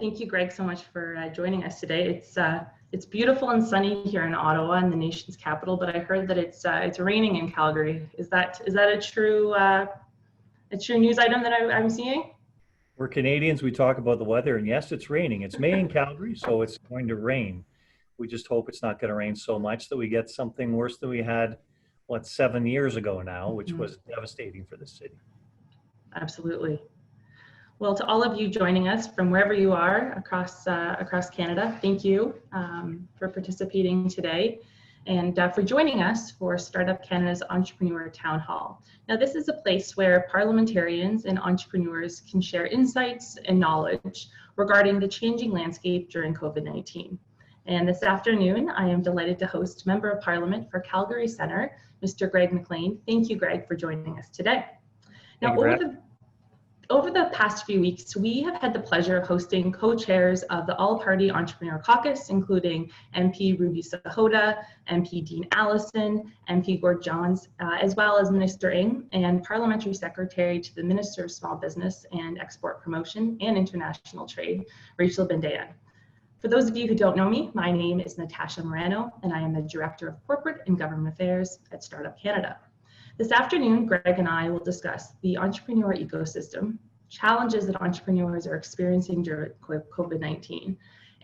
Thank you, Greg, so much for joining us today. It's beautiful and sunny here in Ottawa, in the nation's capital, but I heard that it's raining in Calgary. Is that a true news item that I'm seeing? We're Canadians, we talk about the weather, and yes, it's raining. It's May in Calgary, so it's going to rain. We just hope it's not going to rain so much that we get something worse than we had, 7 years ago now, which was devastating for the city. Absolutely. Well, to all of you joining us from wherever you are across Canada, thank you for participating today and for joining us for Startup Canada's Entrepreneur Town Hall. Now, this is a place where parliamentarians and entrepreneurs can share insights and knowledge regarding the changing landscape during COVID-19. And this afternoon, I am delighted to host Member of Parliament for Calgary Centre, Mr. Greg McLean. Thank you, Greg, for joining us today. Now, over the past few weeks, we have had the pleasure of hosting co-chairs of the All-Party Entrepreneur Caucus, including MP Ruby Sahota, MP Dean Allison, MP Gord Johns, as well as Minister Ng and Parliamentary Secretary to the Minister of Small Business and Export Promotion and International Trade, Rachel Bendayan. For those of you who don't know me, my name is Natasha Morano, and I am the Director of Corporate and Government Affairs at Startup Canada. This afternoon, Greg and I will discuss the entrepreneur ecosystem, challenges that entrepreneurs are experiencing during COVID-19,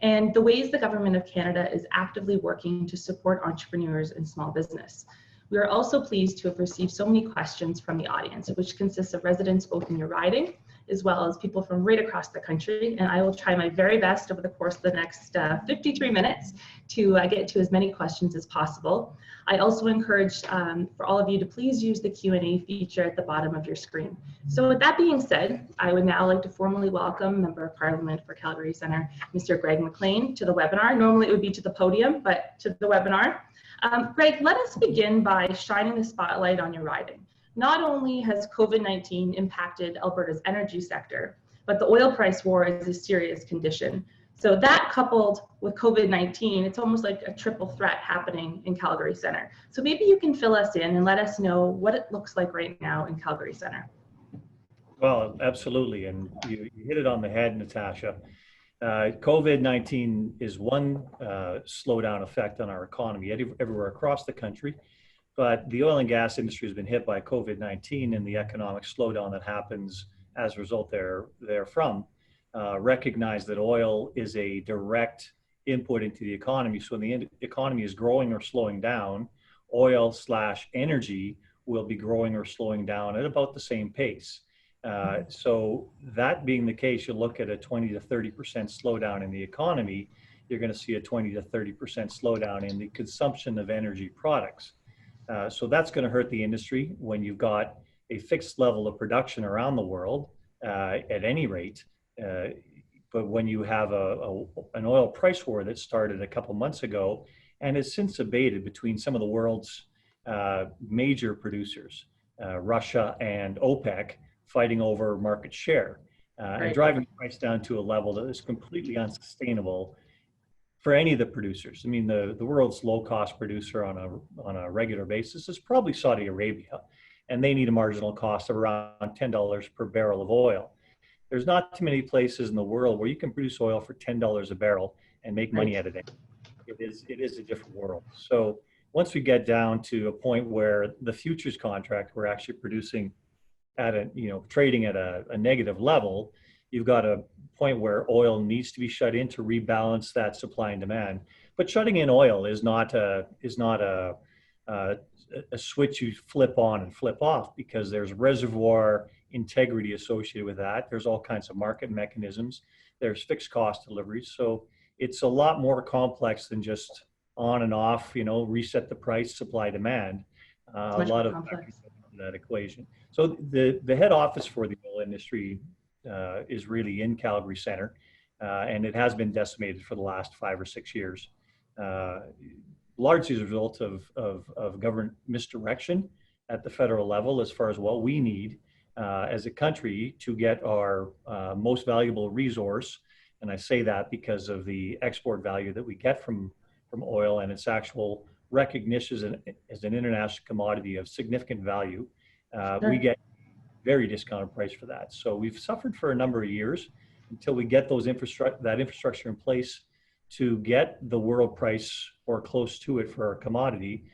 and the ways the Government of Canada is actively working to support entrepreneurs and small business. We are also pleased to have received so many questions from the audience, which consists of residents both in your riding as well as people from right across the country. And I will try my very best over the course of the next 53 minutes to get to as many questions as possible. I also encourage for all of you to please use the Q&A feature at the bottom of your screen. So with that being said, I would now like to formally welcome Member of Parliament for Calgary Centre, Mr. Greg McLean, to the webinar. Normally it would be to the podium, but to the webinar. Greg, let us begin by shining the spotlight on your riding. Not only has COVID-19 impacted Alberta's energy sector, but the oil price war is a serious condition. So that coupled with COVID-19, it's almost like a triple threat happening in Calgary Centre. So maybe you can fill us in and let us know what it looks like right now in Calgary Centre. Well, absolutely, and you hit it on the head, Natasha. COVID-19 is one slowdown effect on our economy everywhere across the country. But the oil and gas industry has been hit by COVID-19 and the economic slowdown that happens as a result therefrom. Recognize that oil is a direct input into the economy. So when the economy is growing or slowing down, oil/energy will be growing or slowing down at about the same pace. So that being the case, you look at a 20 to 30% slowdown in the economy, you're going to see a 20 to 30% slowdown in the consumption of energy products. So that's going to hurt the industry when you've got a fixed level of production around the world at any rate. But when you have an oil price war that started a couple months ago and has since abated between some of the world's major producers, Russia and OPEC, fighting over market share and driving the price down to a level that is completely unsustainable for any of the producers. I mean, the world's low-cost producer on a regular basis is probably Saudi Arabia, and they need a marginal cost of around $10 per barrel of oil. There's not too many places in the world where you can produce oil for $10 a barrel and make money out of it. It is a different world. So once we get down to a point where the futures contract, we're actually producing at trading at a negative level, you've got a point where oil needs to be shut in to rebalance that supply and demand. But shutting in oil is not a switch you flip on and flip off, because there's reservoir integrity associated with that. There's all kinds of market mechanisms. There's fixed cost deliveries. So it's a lot more complex than just on and off, reset the price, supply, demand. A lot of factors into that equation. So the head office for the oil industry is really in Calgary Centre, and it has been decimated for the last 5 or 6 years, largely as a result of government misdirection at the federal level as far as what we need as a country to get our most valuable resource. And I say that because of the export value that we get from oil and its actual recognition as an international commodity of significant value. We get very discounted price for that. So we've suffered for a number of years until we get that infrastructure in place to get the world price or close to it for our commodity,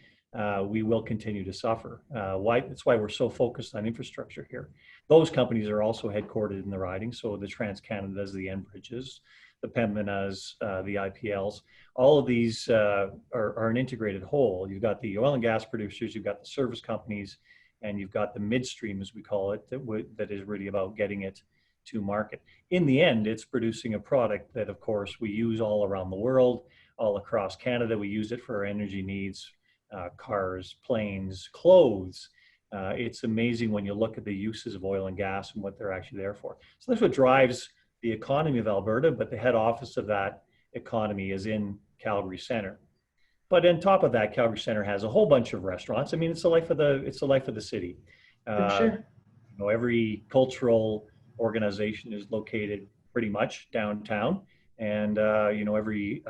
we will continue to suffer. That's why we're so focused on infrastructure here. Those companies are also headquartered in the riding, so the TransCanadas, the Enbridges, the Pembina's, the IPLs, all of these are an integrated whole. You've got the oil and gas producers, you've got the service companies, and you've got the midstream, as we call it, that is really about getting it to market. In the end, it's producing a product that, of course, we use all around the world, all across Canada. We use it for our energy needs, cars, planes, clothes. It's amazing when you look at the uses of oil and gas and what they're actually there for. So that's what drives the economy of Alberta, but the head office of that economy is in Calgary Centre. But on top of that, Calgary Centre has a whole bunch of restaurants. I mean, it's the life of the city. For sure. Every cultural organization is located pretty much downtown, and every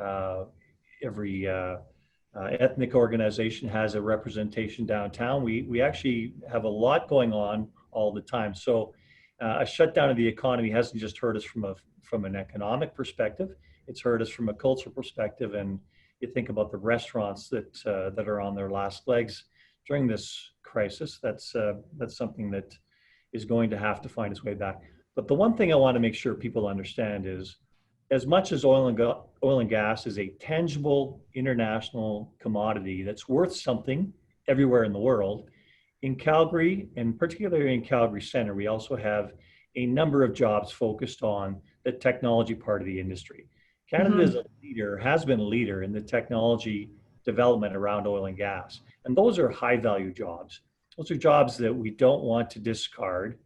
ethnic organization has a representation downtown. We actually have a lot going on all the time. So a shutdown of the economy hasn't just hurt us from an economic perspective. It's hurt us from a cultural perspective. And you think about the restaurants that are on their last legs during this crisis. That's something that is going to have to find its way back. But the one thing I want to make sure people understand is, as much as oil and gas is a tangible international commodity that's worth something everywhere in the world, in Calgary, and particularly in Calgary Centre, we also have a number of jobs focused on the technology part of the industry. Canada is a leader, has been a leader in the technology development around oil and gas. And those are high value jobs. Those are jobs that we don't want to discard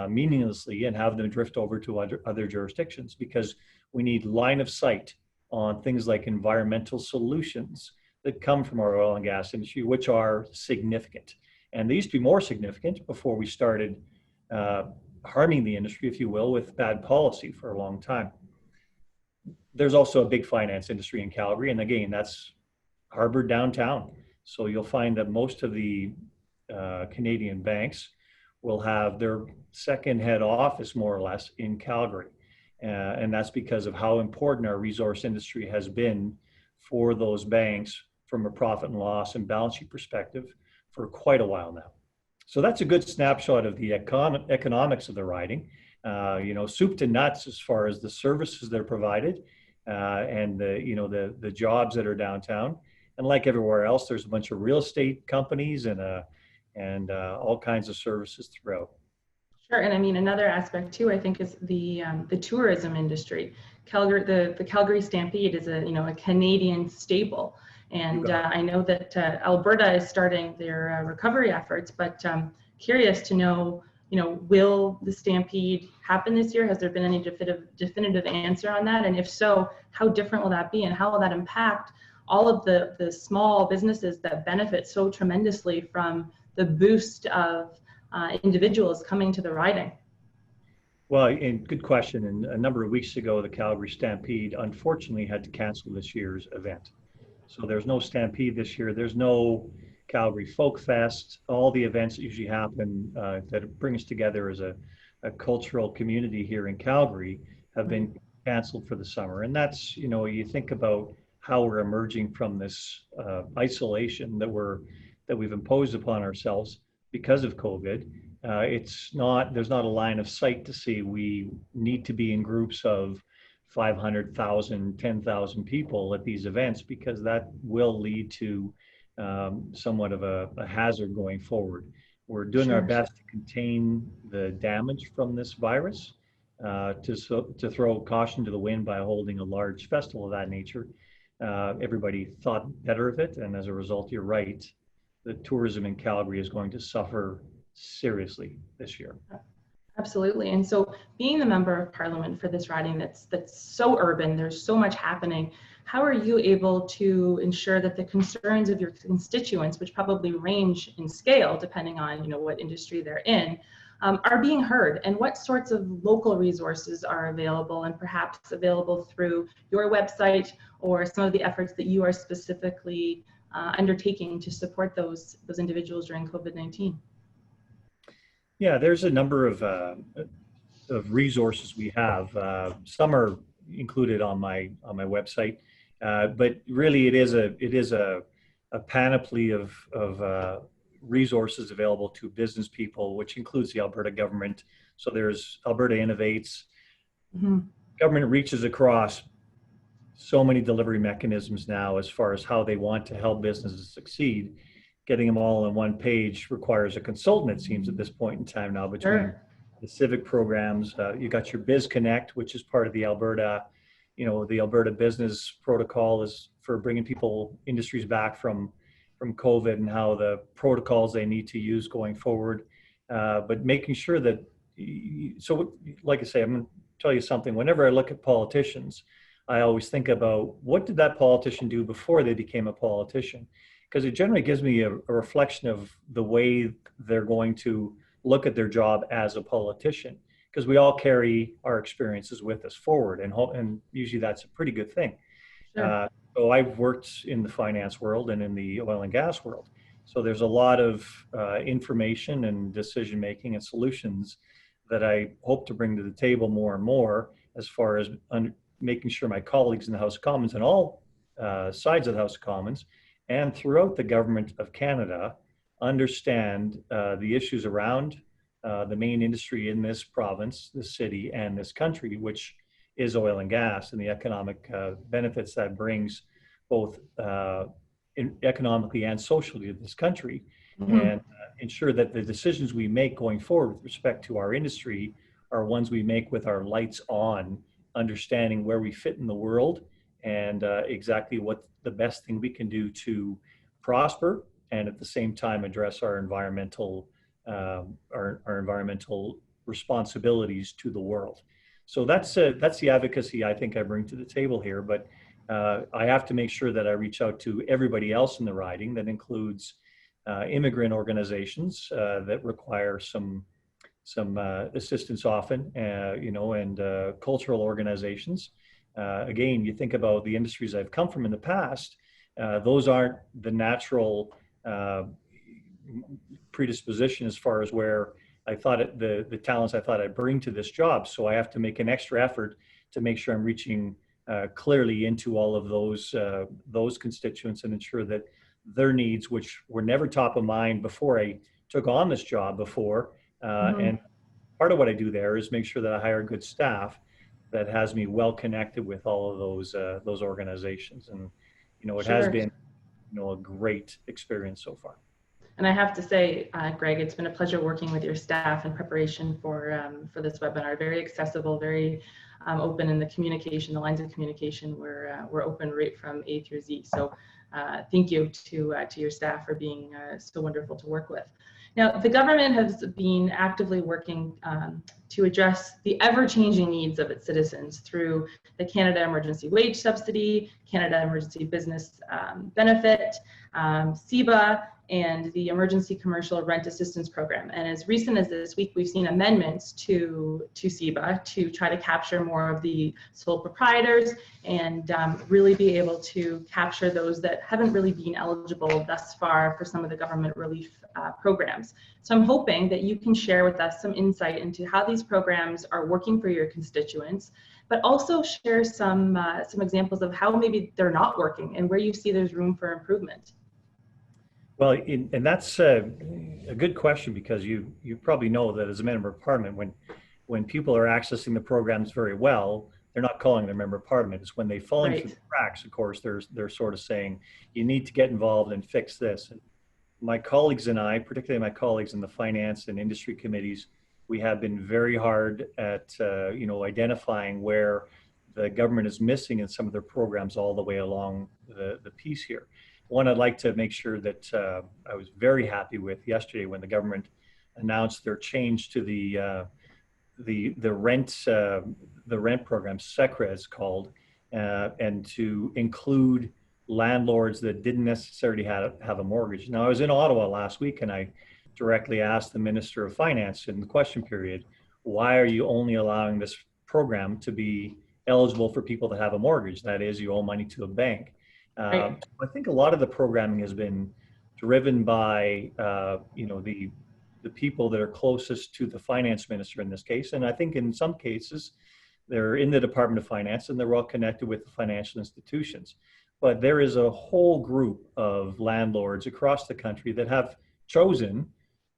meaninglessly and have them drift over to other jurisdictions, because we need line of sight on things like environmental solutions that come from our oil and gas industry, which are significant. And they used to be more significant before we started harming the industry, if you will, with bad policy for a long time. There's also a big finance industry in Calgary, and again, that's harbored downtown. So you'll find that most of the Canadian banks will have their second head office, more or less, in Calgary. And that's because of how important our resource industry has been for those banks from a profit and loss and balance sheet perspective for quite a while now. So that's a good snapshot of the economics of the riding. Soup to nuts as far as the services that are provided and the jobs that are downtown. And like everywhere else, there's a bunch of real estate companies and all kinds of services throughout. Sure, and I mean, another aspect too, I think, is the tourism industry. Calgary, the Calgary Stampede is a Canadian staple, and I know that Alberta is starting their recovery efforts. But curious to know, will the Stampede happen this year? Has there been any definitive answer on that? And if so, how different will that be, and how will that impact all of the small businesses that benefit so tremendously from the boost of individuals coming to the riding? Well, and good question. And a number of weeks ago, the Calgary Stampede unfortunately had to cancel this year's event. So there's no Stampede this year. There's no Calgary Folk Fest. All the events that usually happen that bring us together as a cultural community here in Calgary have been canceled for the summer. And that's, you think about how we're emerging from this isolation that we've imposed upon ourselves because of COVID. There's not a line of sight to see. We need to be in groups of 500,000, 10,000 people at these events, because that will lead to somewhat of a hazard going forward. We're doing our best to contain the damage from this virus, to throw caution to the wind by holding a large festival of that nature. Everybody thought better of it, and as a result, you're right, the tourism in Calgary is going to suffer seriously this year. Absolutely. And so, being the member of parliament for this riding that's so urban, there's so much happening, how are you able to ensure that the concerns of your constituents, which probably range in scale depending on what industry they're in, are being heard? And what sorts of local resources are available, and perhaps available through your website or some of the efforts that you are specifically undertaking to support those individuals during COVID-19? Yeah, there's a number of of resources we have. Some are included on my website, but really it is a panoply of resources available to business people, which includes the Alberta government. So there's Alberta Innovates. Mm-hmm. Government reaches across so many delivery mechanisms now as far as how they want to help businesses succeed. Getting them all on one page requires a consultant, it seems, at this point in time now, between Sure. the civic programs. You got your Biz Connect, which is part of the Alberta, the Alberta Business Protocol is for bringing industries back from COVID and how the protocols they need to use going forward. But making sure that, so like I say, I'm going to tell you something. Whenever I look at politicians, I always think about what did that politician do before they became a politician? Because it generally gives me a reflection of the way they're going to look at their job as a politician. Because we all carry our experiences with us forward, and usually that's a pretty good thing. Sure. So I've worked in the finance world and in the oil and gas world. So there's a lot of information and decision making and solutions that I hope to bring to the table more and more, as far as making sure my colleagues in the House of Commons and all sides of the House of Commons and throughout the government of Canada understand the issues around the main industry in this province, this city, and this country, which is oil and gas, and the economic benefits that brings both economically and socially to this country, Mm-hmm. and ensure that the decisions we make going forward with respect to our industry are ones we make with our lights on, understanding where we fit in the world and exactly what the best thing we can do to prosper, and at the same time address our environmental responsibilities to the world. So that's the advocacy I think I bring to the table here. But I have to make sure that I reach out to everybody else in the riding. That includes immigrant organizations that require some assistance often, and cultural organizations. Again, you think about the industries I've come from in the past, those aren't the natural predisposition as far as where I thought the talents I thought I'd bring to this job. So I have to make an extra effort to make sure I'm reaching clearly into all of those constituents and ensure that their needs, which were never top of mind before I took on this job before. Mm-hmm. And part of what I do there is make sure that I hire good staff that has me well connected with all of those organizations. And, it has Sure. been, a great experience so far. And I have to say, Greg, it's been a pleasure working with your staff in preparation for this webinar. Very accessible, very open in the communication, the lines of communication were open right from A through Z. So thank you to your staff for being so wonderful to work with. Now, the government has been actively working to address the ever-changing needs of its citizens through the Canada Emergency Wage Subsidy, Canada Emergency Business Benefit, CEBA, and the Emergency Commercial Rent Assistance Program. And as recent as this week, we've seen amendments to CEBA to try to capture more of the sole proprietors and really be able to capture those that haven't really been eligible thus far for some of the government relief programs. So I'm hoping that you can share with us some insight into how these programs are working for your constituents, but also share some examples of how maybe they're not working and where you see there's room for improvement. Well, and that's a good question, because you probably know that as a member of parliament, when people are accessing the programs very well, they're not calling their member of parliament. It's when they fall into the cracks, of course, they're sort of saying, you need to get involved and fix this. And my colleagues and I, particularly my colleagues in the finance and industry committees, we have been very hard at identifying where the government is missing in some of their programs all the way along the piece here. One I'd like to make sure that I was very happy with yesterday when the government announced their change to the rent program, SECRA is called, and to include landlords that didn't necessarily have a mortgage. Now, I was in Ottawa last week and I directly asked the Minister of Finance in the question period, why are you only allowing this program to be eligible for people that have a mortgage? That is, you owe money to a bank. I think a lot of the programming has been driven by, the the people that are closest to the finance minister in this case. And I think in some cases, they're in the Department of Finance and they're well connected with the financial institutions. But there is a whole group of landlords across the country that have chosen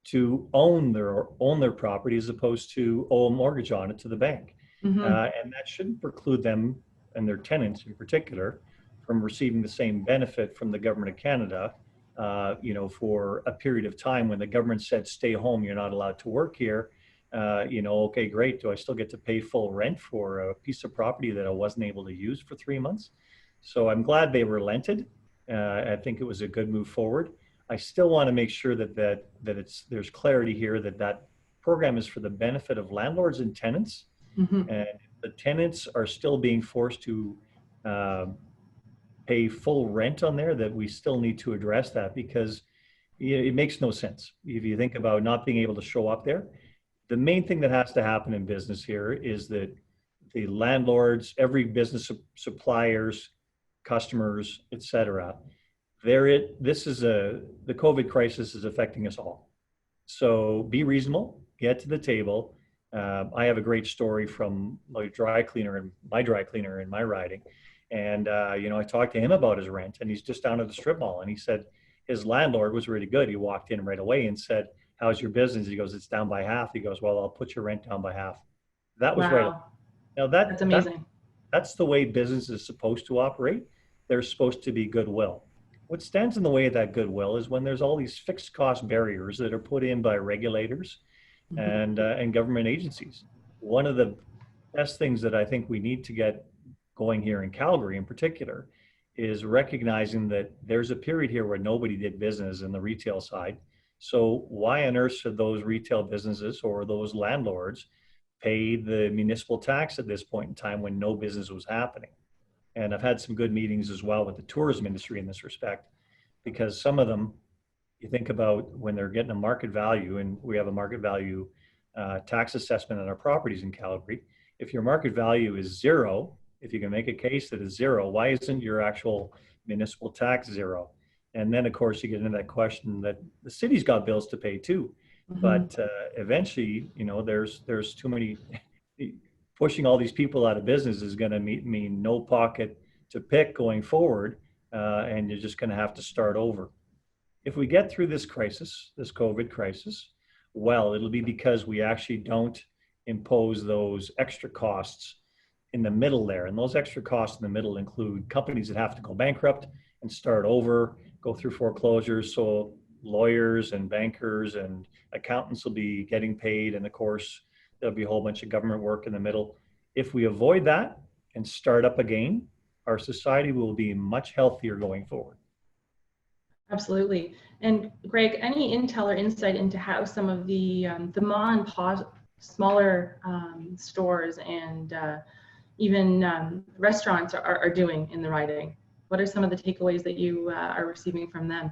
to own their property as opposed to owe a mortgage on it to the bank. Mm-hmm. And that shouldn't preclude them and their tenants in particular from receiving the same benefit from the government of Canada, for a period of time when the government said, stay home, you're not allowed to work here. Okay, great. Do I still get to pay full rent for a piece of property that I wasn't able to use for 3 months? So I'm glad they relented. I think it was a good move forward. I still want to make sure that there's clarity here that program is for the benefit of landlords and tenants. Mm-hmm. And the tenants are still being forced to pay full rent on there, that we still need to address that, because it makes no sense. If you think about not being able to show up there, the main thing that has to happen in business here is that the landlords, every business, suppliers, customers, etc., the COVID crisis is affecting us all. So be reasonable, get to the table. I have a great story from my dry cleaner in my riding. And, I talked to him about his rent, and he's just down at the strip mall. And he said his landlord was really good. He walked in right away and said, how's your business? He goes, it's down by half. He goes, well, I'll put your rent down by half. That was right. Now that's amazing. That's the way business is supposed to operate. There's supposed to be goodwill. What stands in the way of that goodwill is when there's all these fixed cost barriers that are put in by regulators mm-hmm. and government agencies. One of the best things that I think we need to get going here in Calgary in particular is recognizing that there's a period here where nobody did business in the retail side. So why on earth should those retail businesses or those landlords pay the municipal tax at this point in time when no business was happening? And I've had some good meetings as well with the tourism industry in this respect, because some of them, you think about when they're getting a market value, and we have a market value tax assessment on our properties in Calgary. If your market value is zero, if you can make a case that is zero, why isn't your actual municipal tax zero? And then, of course, you get into that question that the city's got bills to pay too. Mm-hmm. But eventually, there's too many. Pushing all these people out of business is going to mean no pocket to pick going forward, and you're just going to have to start over. If we get through this crisis, this COVID crisis, well, it'll be because we actually don't impose those extra costs in the middle there. And those extra costs in the middle include companies that have to go bankrupt and start over, go through foreclosures. So lawyers and bankers and accountants will be getting paid. And of course, there'll be a whole bunch of government work in the middle. If we avoid that and start up again, our society will be much healthier going forward. Absolutely. And Greg, any intel or insight into how some of the mom and pop smaller stores and even restaurants are doing in the riding? What are some of the takeaways that you are receiving from them?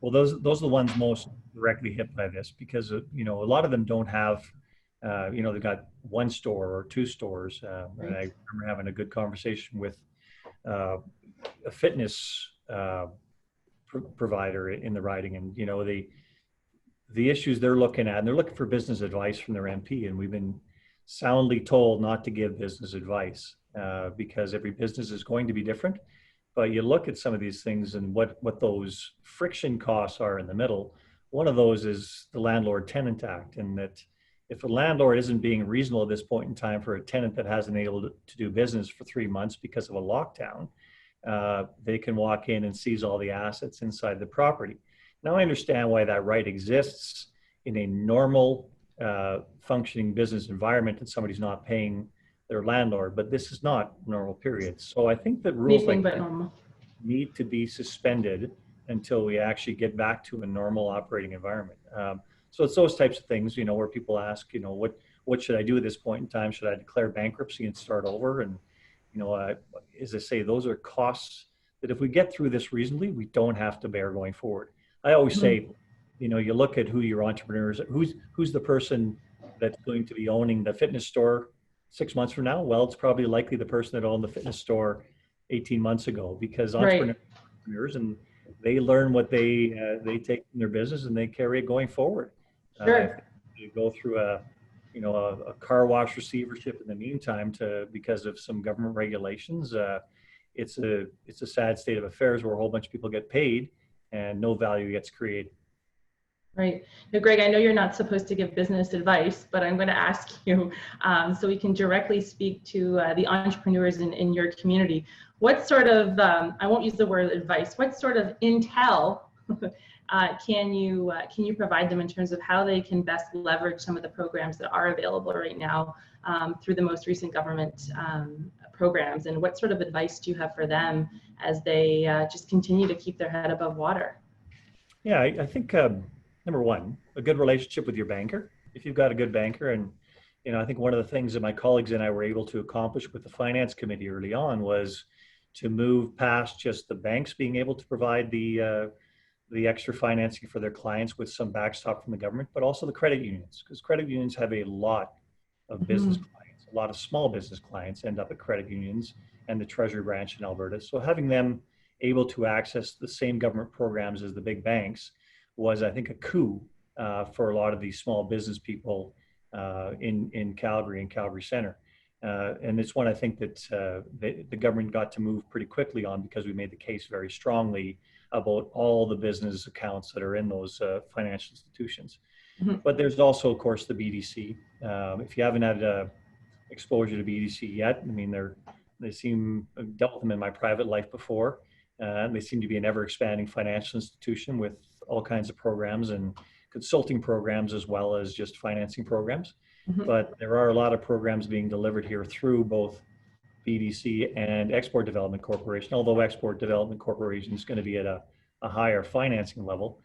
Well, those are the ones most directly hit by this, because a lot of them don't have, they've got one store or two stores. Right. And I remember having a good conversation with a fitness provider in the riding, and the issues they're looking at, and they're looking for business advice from their MP, and we've been soundly told not to give business advice because every business is going to be different. But you look at some of these things and what those friction costs are in the middle. One of those is the Landlord-Tenant Act, and that if a landlord isn't being reasonable at this point in time for a tenant that hasn't been able to do business for 3 months because of a lockdown, they can walk in and seize all the assets inside the property. Now, I understand why that right exists in a normal functioning business environment, and somebody's not paying their landlord, but this is not normal period. So I think that rules like that need to be suspended until we actually get back to a normal operating environment. So it's those types of things, where people ask, what should I do at this point in time? Should I declare bankruptcy and start over? And, as I say, those are costs that if we get through this reasonably, we don't have to bear going forward. I always say, you look at who your entrepreneurs, who's the person that's going to be owning the fitness store 6 months from now. Well, it's probably likely the person that owned the fitness store 18 months ago, because entrepreneurs and they learn what they take from their business and they carry it going forward. If Sure. they go through a car wash receivership in the meantime because of some government regulations, it's a sad state of affairs where a whole bunch of people get paid and no value gets created. Right. Now, Greg, I know you're not supposed to give business advice, but I'm going to ask you so we can directly speak to the entrepreneurs in your community. What sort of, I won't use the word advice, what sort of intel can you provide them in terms of how they can best leverage some of the programs that are available right now through the most recent government programs? And what sort of advice do you have for them as they just continue to keep their head above water? Yeah, I think number one, a good relationship with your banker. If you've got a good banker, and I think one of the things that my colleagues and I were able to accomplish with the finance committee early on was to move past just the banks being able to provide the extra financing for their clients with some backstop from the government, but also the credit unions, because credit unions have a lot of business clients. A lot of small business clients end up at credit unions and the Treasury branch in Alberta. So having them able to access the same government programs as the big banks was, I think, a coup for a lot of these small business people in Calgary and Calgary Centre. And it's one I think that the government got to move pretty quickly on because we made the case very strongly about all the business accounts that are in those financial institutions. Mm-hmm. But there's also, of course, the BDC. If you haven't had exposure to BDC yet, I mean, I've dealt with them in my private life before. They seem to be an ever-expanding financial institution with all kinds of programs and consulting programs as well as just financing programs. Mm-hmm. But there are a lot of programs being delivered here through both BDC and Export Development Corporation, although Export Development Corporation is going to be at a higher financing level.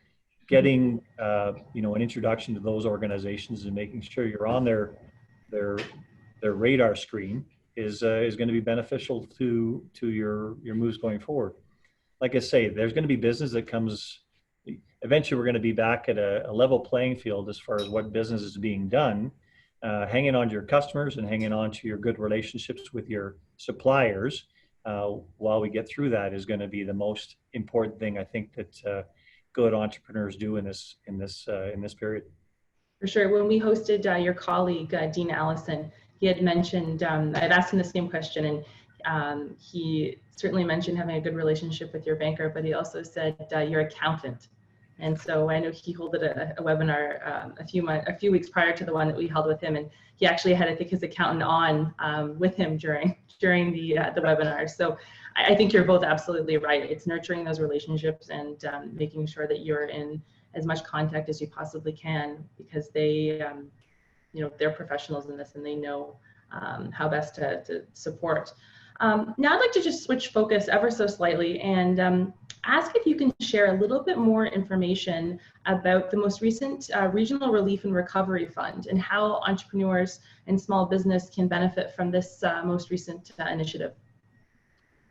Getting an introduction to those organizations and making sure you're on their radar screen is going to be beneficial to your moves going forward. Like I say, there's going to be business that comes. Eventually, we're going to be back at a level playing field as far as what business is being done. Hanging on to your customers and hanging on to your good relationships with your suppliers while we get through that is going to be the most important thing I think that good entrepreneurs do in this period. For sure. When we hosted your colleague Dean Allison, he had mentioned I'd asked him the same question, and he certainly mentioned having a good relationship with your banker, but he also said your accountant. And so I know he held a webinar a few weeks prior to the one that we held with him, and he actually had, I think, his accountant on with him during the webinar. So I think you're both absolutely right. It's nurturing those relationships and making sure that you're in as much contact as you possibly can, because they, they're professionals in this and they know how best to support. Now I'd like to just switch focus ever so slightly and ask if you can share a little bit more information about the most recent Regional Relief and Recovery Fund and how entrepreneurs and small business can benefit from this most recent initiative.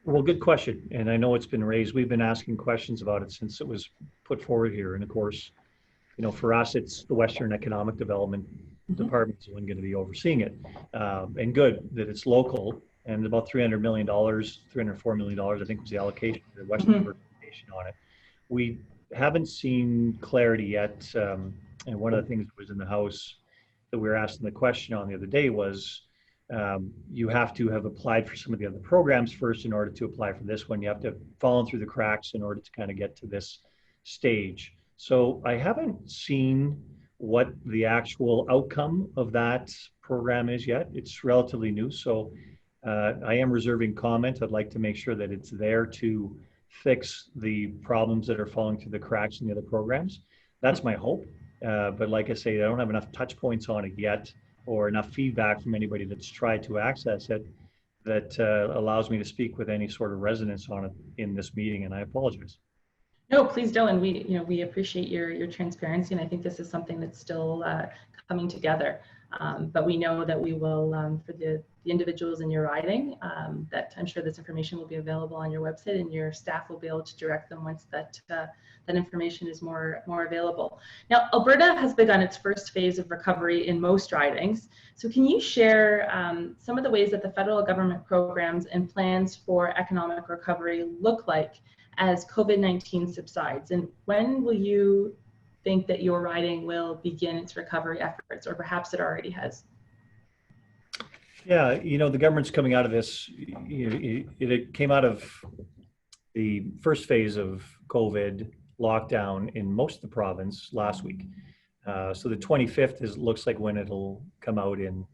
Well, good question. And I know it's been raised. We've been asking questions about it since it was put forward here. And of course, for us, it's the Western Economic Development Department is the one going to be overseeing it. And good that it's local. And about $300 million, $304 million, I think was the allocation for the Western organization on it. We haven't seen clarity yet. And one of the things that was in the House that we were asking the question on the other day was you have to have applied for some of the other programs first in order to apply for this one. You have to have fallen through the cracks in order to kind of get to this stage. So I haven't seen what the actual outcome of that program is yet. It's relatively new. So I am reserving comment. I'd like to make sure that it's there to fix the problems that are falling through the cracks in the other programs. That's my hope. But like I say, I don't have enough touch points on it yet or enough feedback from anybody that's tried to access it that allows me to speak with any sort of resonance on it in this meeting, and I apologize. No, please don't. And we appreciate your transparency, and I think this is something that's still coming together. But we know that we will, for the individuals in your riding, that I'm sure this information will be available on your website, and your staff will be able to direct them once that information is more available. Now, Alberta has begun its first phase of recovery in most ridings. So can you share some of the ways that the federal government programs and plans for economic recovery look like as COVID-19 subsides? And when will you think that your riding will begin its recovery efforts, or perhaps it already has? Yeah, the government's coming out of this. It came out of the first phase of COVID lockdown in most of the province last week. So the 25th looks like when it'll come out in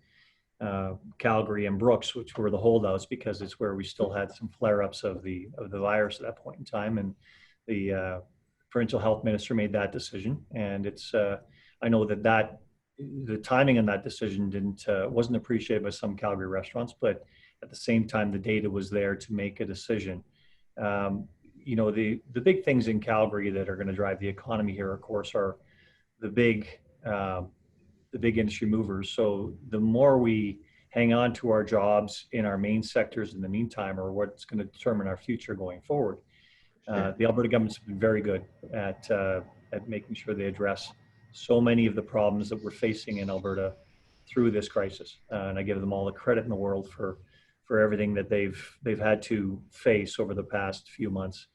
Calgary and Brooks, which were the holdouts, because it's where we still had some flare-ups of the virus at that point in time. And the provincial health minister made that decision, and it's I know that the timing on that decision wasn't appreciated by some Calgary restaurants, but at the same time, the data was there to make a decision. The big things in Calgary that are going to drive the economy here, of course, are the big industry movers. So the more we hang on to our jobs in our main sectors in the meantime, are what's going to determine our future going forward. The Alberta government's been very good at making sure they address so many of the problems that we're facing in Alberta through this crisis, and I give them all the credit in the world for everything that they've had to face over the past few months.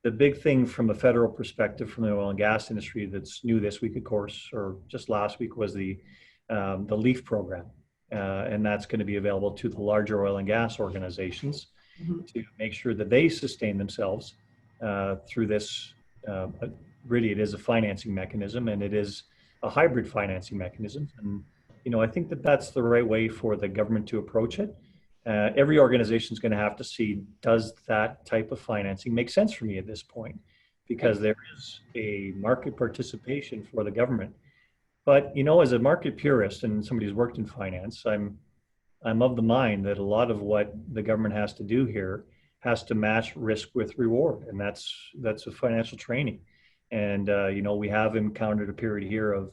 The big thing from a federal perspective, from the oil and gas industry, that's new this week, of course, or just last week, was the LEAF program, and that's going to be available to the larger oil and gas organizations to make sure that they sustain themselves through this. Really, it is a financing mechanism, and it is a hybrid financing mechanism. And I think that that's the right way for the government to approach it. Every organization is going to have to see, does that type of financing make sense for me at this point? Because there is a market participation for the government. But, as a market purist and somebody who's worked in finance, I'm of the mind that a lot of what the government has to do here has to match risk with reward. And that's a financial training. And, we have encountered a period here of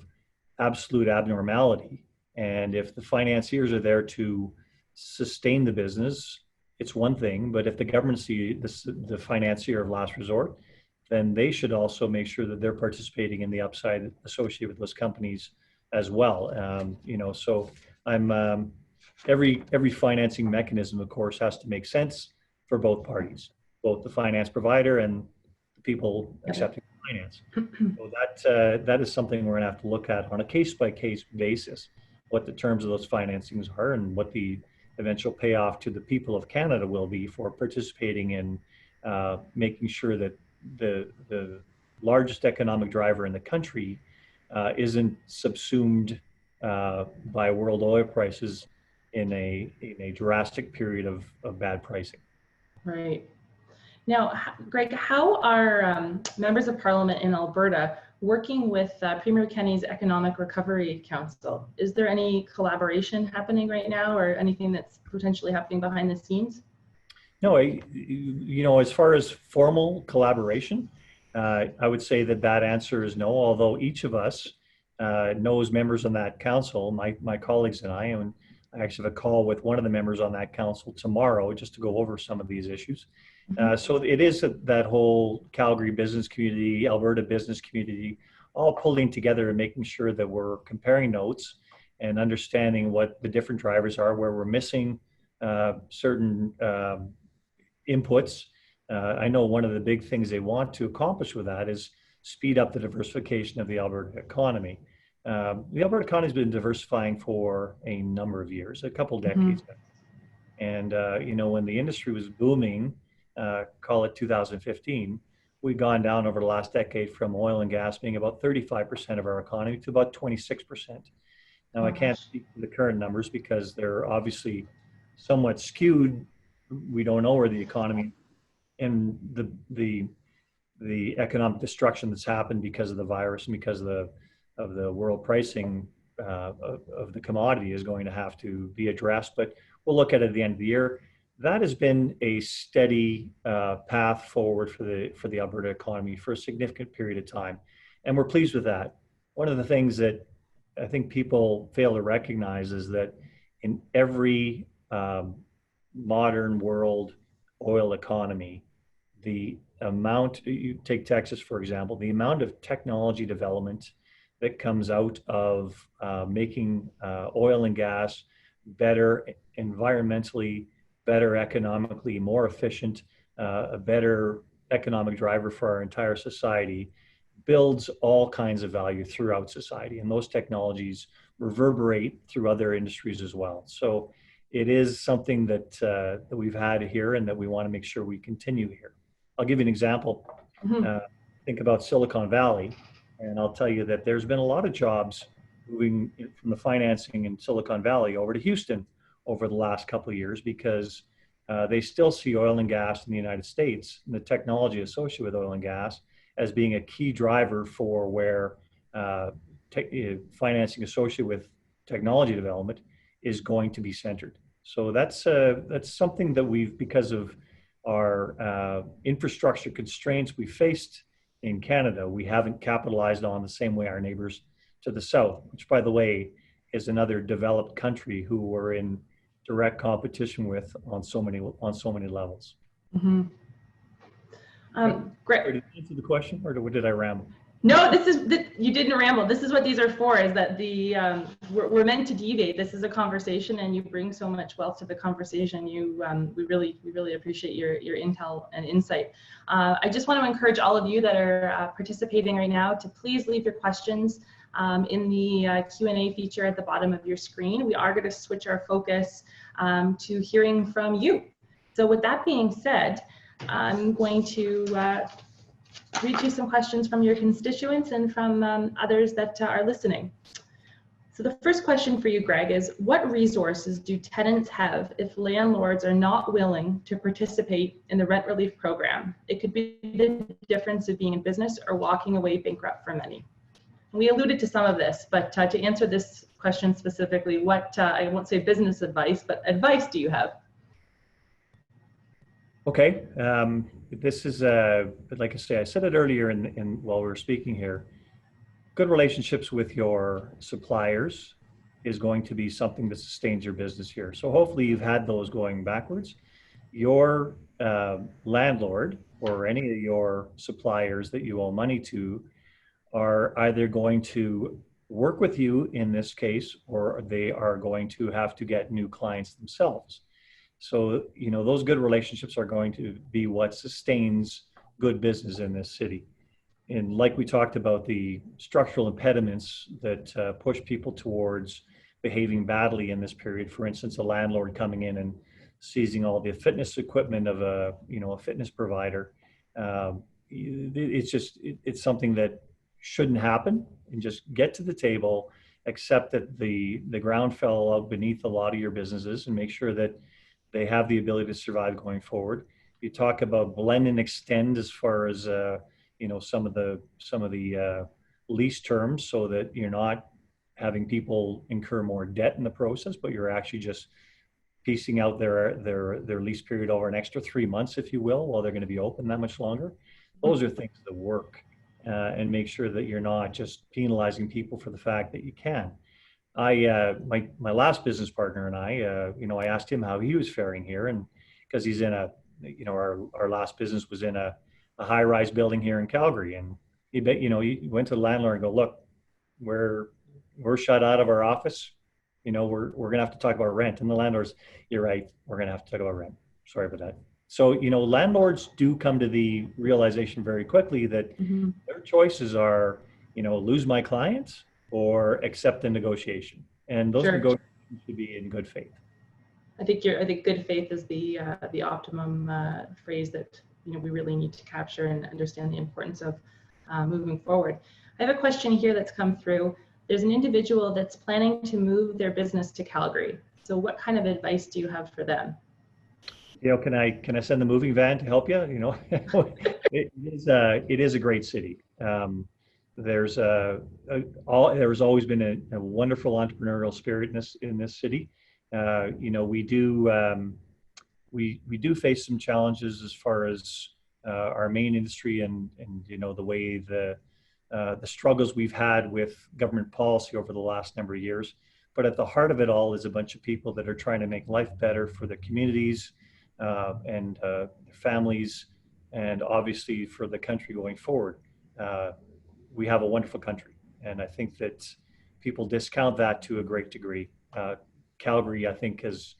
absolute abnormality. And if the financiers are there to sustain the business, it's one thing. But if the government's the financier of last resort, then they should also make sure that they're participating in the upside associated with those companies as well. So I'm every financing mechanism, of course, has to make sense for both parties, both the finance provider and the people accepting finance. So that is something we're going to have to look at on a case-by-case basis, what the terms of those financings are and what the eventual payoff to the people of Canada will be for participating in making sure that the largest economic driver in the country isn't subsumed by world oil prices in a drastic period of bad pricing. Right. Now, Greg, how are members of Parliament in Alberta working with Premier Kenney's Economic Recovery Council? Is there any collaboration happening right now, or anything that's potentially happening behind the scenes? No, as far as formal collaboration, I would say that answer is no, although each of us knows members on that council, my colleagues and I actually have a call with one of the members on that council tomorrow just to go over some of these issues. So it is that whole Calgary business community, Alberta business community, all pulling together and making sure that we're comparing notes and understanding what the different drivers are, where we're missing certain inputs. I know one of the big things they want to accomplish with that is speed up the diversification of the Alberta economy. The Alberta economy has been diversifying for a number of years, a couple decades. And, when the industry was booming, call it 2015, we've gone down over the last decade from oil and gas being about 35% of our economy to about 26%. Now, I can't speak to the current numbers because they're obviously somewhat skewed. We don't know where the economy and the economic destruction that's happened because of the virus and because of the world pricing of the commodity is going to have to be addressed. But we'll look at it at the end of the year. That has been a steady path forward for the Alberta economy for a significant period of time, and we're pleased with that. One of the things that I think people fail to recognize is that in every modern world oil economy, the amount, you take Texas for example, the amount of technology development that comes out of making oil and gas better environmentally, better economically, more efficient, a better economic driver for our entire society, builds all kinds of value throughout society. And those technologies reverberate through other industries as well. So it is something that we've had here and that we want to make sure we continue here. I'll give you an example. Think about Silicon Valley, and I'll tell you that there's been a lot of jobs moving from the financing in Silicon Valley over to Houston over the last couple of years because they still see oil and gas in the United States and the technology associated with oil and gas as being a key driver for where financing associated with technology development is going to be centered. So that's something that we've, because of our infrastructure constraints we faced in Canada, we haven't capitalized on the same way our neighbors to the south, which, by the way, is another developed country who we're in direct competition with on so many levels. Great. Did you answer the question, or did I ramble? No, you didn't ramble. This is what these are for, is that we're meant to deviate. This is a conversation and you bring so much wealth to the conversation. We really appreciate your intel and insight. I just want to encourage all of you that are participating right now to please leave your questions in the Q&A feature at the bottom of your screen. We are going to switch our focus to hearing from you. So with that being said, I'm going to read you some questions from your constituents and from others that are listening. So the first question for you, Greg, is what resources do tenants have if landlords are not willing to participate in the rent relief program? It could be the difference of being in business or walking away bankrupt for many. We alluded to some of this, but to answer this question specifically, what, I won't say business advice, but advice do you have? Okay, this is, like I say, I said it earlier while we were speaking here, good relationships with your suppliers is going to be something that sustains your business here. So hopefully you've had those going backwards. Your landlord or any of your suppliers that you owe money to are either going to work with you in this case, or they are going to have to get new clients themselves. So, you know, those good relationships are going to be what sustains good business in this city. And like we talked about, the structural impediments that push people towards behaving badly in this period, for instance, a landlord coming in and seizing all the fitness equipment of a fitness provider, it's something that shouldn't happen, and just get to the table, accept that the ground fell out beneath a lot of your businesses, and make sure that they have the ability to survive going forward. You talk about blend and extend as far as some of the lease terms, so that you're not having people incur more debt in the process, but you're actually just piecing out their lease period over an extra 3 months, if you will, while they're going to be open that much longer. Those are things that work, and make sure that you're not just penalizing people for the fact that you can. My last business partner and I asked him how he was faring here, and because he's in our last business was in a high-rise building here in Calgary, and he went to the landlord and go, look, we're shut out of our office. We're gonna have to talk about rent. And the landlord's, you're right, we're gonna have to talk about rent. Sorry about that. So, landlords do come to the realization very quickly that their choices are, lose my clients or accept the negotiation. And those negotiations should be in good faith. I think good faith is the optimum phrase that we really need to capture and understand the importance of moving forward. I have a question here that's come through. There's an individual that's planning to move their business to Calgary. So what kind of advice do you have for them? Can I send the moving van to help you? It is a great city. There's always been a wonderful entrepreneurial spirit in this city. We do face some challenges as far as our main industry and the way the struggles we've had with government policy over the last number of years. But at the heart of it all is a bunch of people that are trying to make life better for the communities and their families, and obviously for the country going forward. We have a wonderful country, and I think that people discount that to a great degree. Calgary, I think, has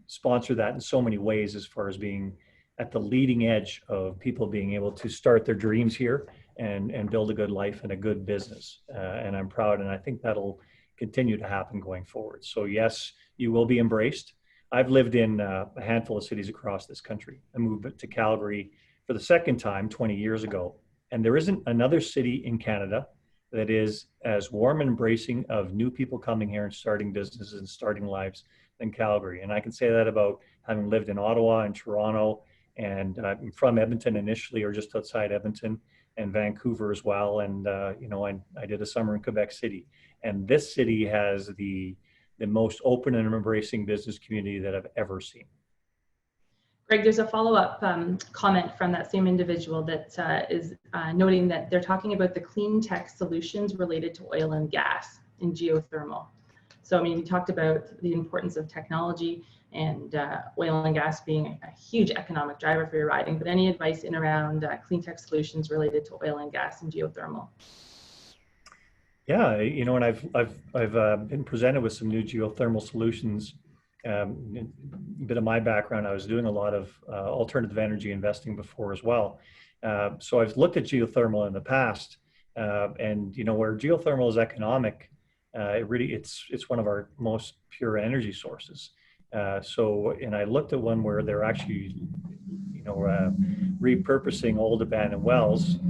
sponsored that in so many ways, as far as being at the leading edge of people being able to start their dreams here and build a good life and a good business. And I'm proud, and I think that'll continue to happen going forward. So yes, you will be embraced. I've lived in a handful of cities across this country. I moved to Calgary for the second time 20 years ago. And there isn't another city in Canada that is as warm and embracing of new people coming here and starting businesses and starting lives than Calgary. And I can say that about having lived in Ottawa and Toronto, and I'm from Edmonton initially, or just outside Edmonton, and Vancouver as well. And I did a summer in Quebec City. And this city has the most open and embracing business community that I've ever seen. Greg, there's a follow-up comment from that same individual that is noting that they're talking about the clean tech solutions related to oil and gas and geothermal. So, I mean, we talked about the importance of technology and oil and gas being a huge economic driver for your riding, but any advice in around clean tech solutions related to oil and gas and geothermal? Yeah, and I've been presented with some new geothermal solutions. A bit of my background, I was doing a lot of alternative energy investing before as well. So I've looked at geothermal in the past, and where geothermal is economic, it's one of our most pure energy sources. And I looked at one where they're actually, repurposing old abandoned wells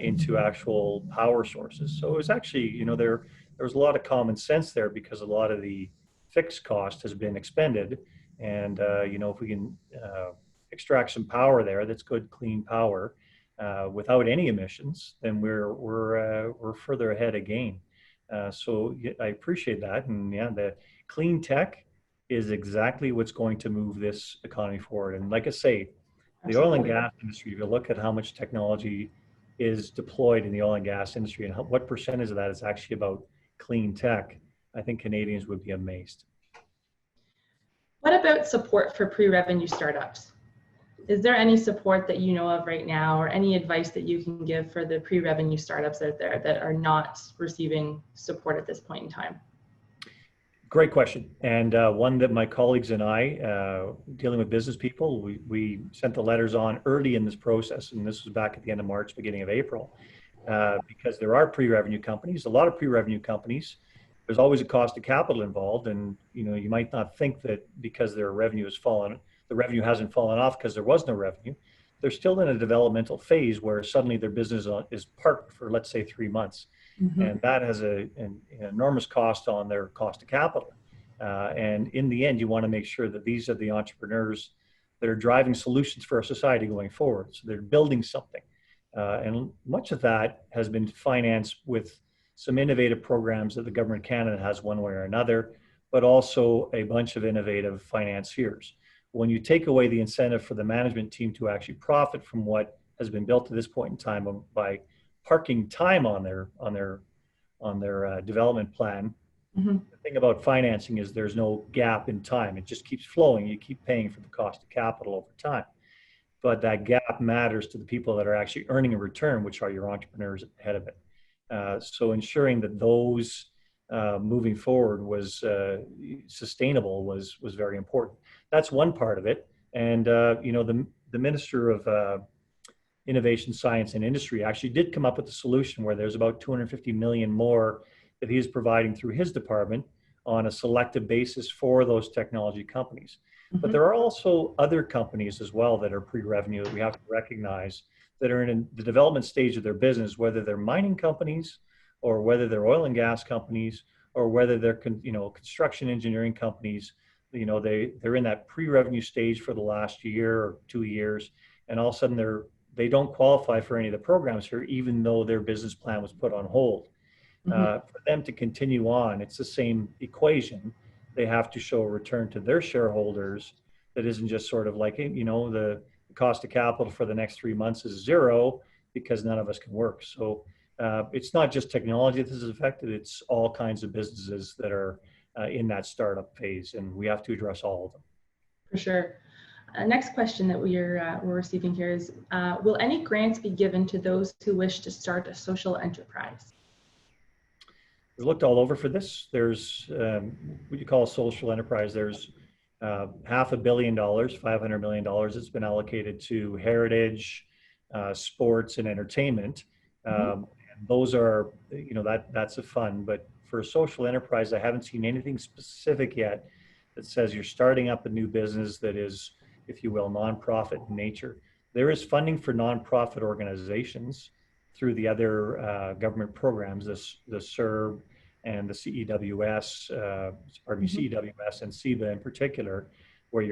into actual power sources. So it was actually, there was a lot of common sense there, because a lot of the fixed cost has been expended, and if we can extract some power there, that's good, clean power, without any emissions, then we're further ahead again. So I appreciate that, and yeah, the clean tech is exactly what's going to move this economy forward. And like I say, the oil and gas industry, if you look at how much technology is deployed in the oil and gas industry and what percentage of that is actually about clean tech, I think Canadians would be amazed. What about support for pre-revenue startups? Is there any support that you know of right now, or any advice that you can give for the pre-revenue startups out there that are not receiving support at this point in time? Great question, and one that my colleagues and I, dealing with business people, we sent the letters on early in this process, and this was back at the end of March, beginning of April, because there are pre-revenue companies, a lot of pre-revenue companies. There's always a cost of capital involved, and you might not think that because their revenue has fallen, the revenue hasn't fallen off because there was no revenue. They're still in a developmental phase where suddenly their business is parked for, let's say, 3 months. Mm-hmm. And that has an enormous cost on their cost of capital. And in the end, you want to make sure that these are the entrepreneurs that are driving solutions for our society going forward. So they're building something. And much of that has been financed with some innovative programs that the government of Canada has one way or another, but also a bunch of innovative financiers. When you take away the incentive for the management team to actually profit from what has been built to this point in time by parking time on their development plan, mm-hmm. The thing about financing is there's no gap in time. It just keeps flowing. You keep paying for the cost of capital over time. But that gap matters to the people that are actually earning a return, which are your entrepreneurs ahead of it. So ensuring that those moving forward was sustainable was very important. That's one part of it. And the Minister of Innovation, Science, and Industry actually did come up with a solution where there's about $250 million more that he is providing through his department on a selective basis for those technology companies. Mm-hmm. But there are also other companies as well that are pre-revenue that we have to recognize that are in the development stage of their business, whether they're mining companies or whether they're oil and gas companies or whether they're construction engineering companies. They're in that pre-revenue stage for the last year or 2 years, and all of a sudden they don't qualify for any of the programs here, even though their business plan was put on hold. Mm-hmm. For them to continue on, it's the same equation. They have to show a return to their shareholders that isn't just sort of like, the cost of capital for the next 3 months is zero because none of us can work. So it's not just technology that is affected, it's all kinds of businesses that are in that startup phase, and we have to address all of them. For sure. Next question that we're receiving here is, will any grants be given to those who wish to start a social enterprise? We've looked all over for this. There's what you call a social enterprise. There's $500 million, $500 million that's been allocated to heritage, sports, and entertainment. And those are, that's a fund. But for a social enterprise, I haven't seen anything specific yet that says you're starting up a new business that is, if you will, nonprofit in nature. There is funding for nonprofit organizations through the other government programs, the CERB and the CEWS, CEWS and CEBA in particular, where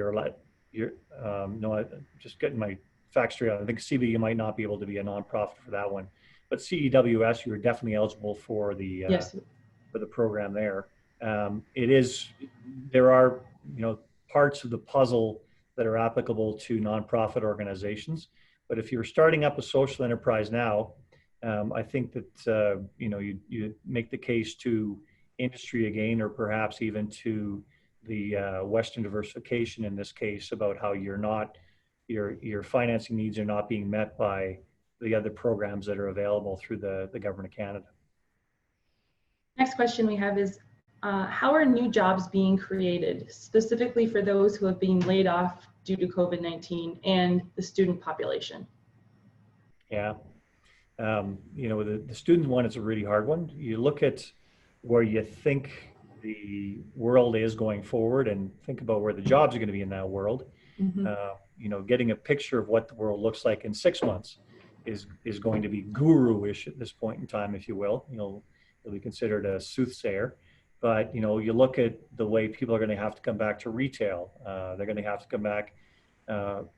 just getting my facts straight. I think CEBA, you might not be able to be a nonprofit for that one, but CEWS, you're definitely eligible for the for the program there. There are parts of the puzzle that are applicable to nonprofit organizations, but if you're starting up a social enterprise now, I think that you make the case to industry again, or perhaps even to the Western diversification in this case, about how your financing needs are not being met by the other programs that are available through the Government of Canada. Next question we have is, how are new jobs being created, specifically for those who have been laid off due to COVID-19 and the student population? Yeah. The student one is a really hard one. You look at where you think the world is going forward and think about where the jobs are going to be in that world. Getting a picture of what the world looks like in 6 months is going to be guru-ish at this point in time, if you will. You'll be considered a soothsayer. But, you look at the way people are going to have to come back to retail. They're going to have to come back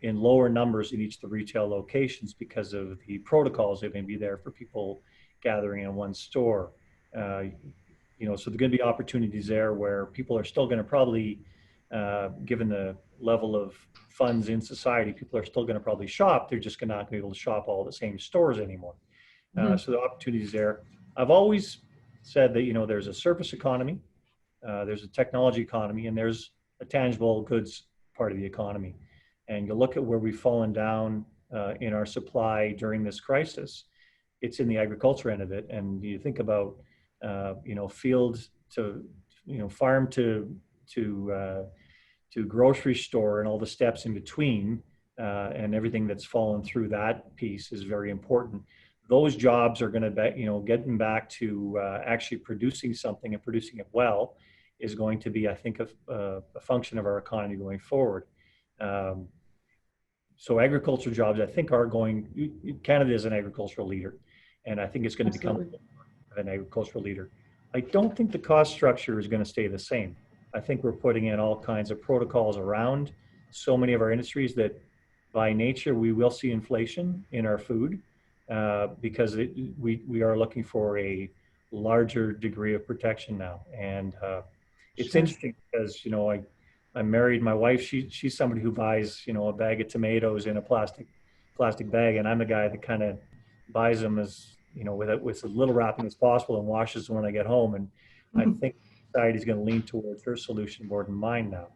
in lower numbers in each of the retail locations because of the protocols that may be there for people gathering in one store. So there's going to be opportunities there where people are still going to probably, given the level of funds in society, people are still going to probably shop. They're just not going to be able to shop all the same stores anymore. So the opportunities there. I've always said that, there's a service economy, there's a technology economy, and there's a tangible goods part of the economy. And you look at where we've fallen down in our supply during this crisis, it's in the agriculture end of it. And you think about, field to, farm to grocery store and all the steps in between, and everything that's fallen through that piece is very important. Those jobs are going to be, getting back to actually producing something and producing it well is going to be, I think, a function of our economy going forward. So agriculture jobs, I think, Canada is an agricultural leader, and I think it's going to become an agricultural leader. I don't think the cost structure is going to stay the same. I think we're putting in all kinds of protocols around so many of our industries that by nature, we will see inflation in our food because we are looking for a larger degree of protection now. And it's interesting because, I'm married. My wife, she's somebody who buys, a bag of tomatoes in a plastic bag, and I'm the guy that kind of buys them as, with as little wrapping as possible and washes them when I get home. And I think society is going to lean towards her solution more than mine now.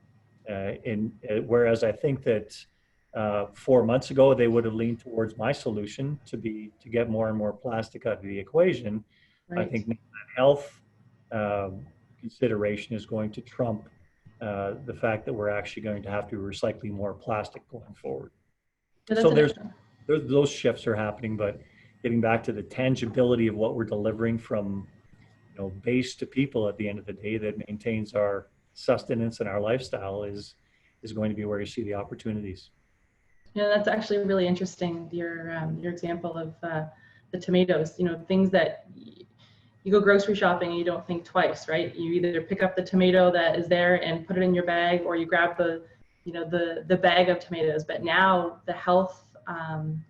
Whereas I think that 4 months ago they would have leaned towards my solution to get more and more plastic out of the equation. Right. I think that health consideration is going to trump the fact that we're actually going to have to be recycling more plastic going forward. So there's those shifts are happening, but getting back to the tangibility of what we're delivering from base to people at the end of the day that maintains our sustenance and our lifestyle is going to be where you see the opportunities. That's actually really interesting. Your example of the tomatoes. Things that you go grocery shopping and you don't think twice, right? You either pick up the tomato that is there and put it in your bag, or you grab the bag of tomatoes. But now the health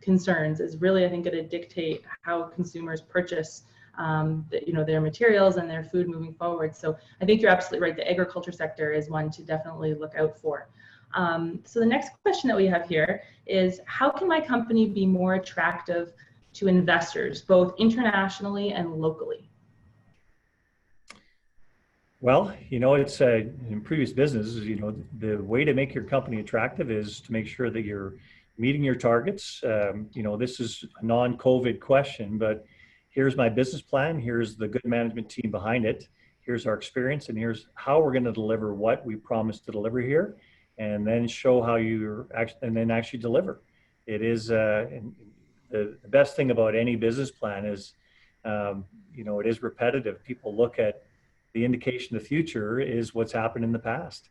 concerns is really, I think, going to dictate how consumers purchase their materials and their food moving forward. So I think you're absolutely right. The agriculture sector is one to definitely look out for. So the next question that we have here is, how can my company be more attractive to investors, both internationally and locally? Well, it's in previous businesses, the way to make your company attractive is to make sure that you're meeting your targets. This is a non-COVID question, but here's my business plan. Here's the good management team behind it. Here's our experience, and here's how we're going to deliver what we promised to deliver here. and then show how you're actually, and then actually deliver. It is the best thing about any business plan is, it is repetitive. People look at the indication of the future is what's happened in the past.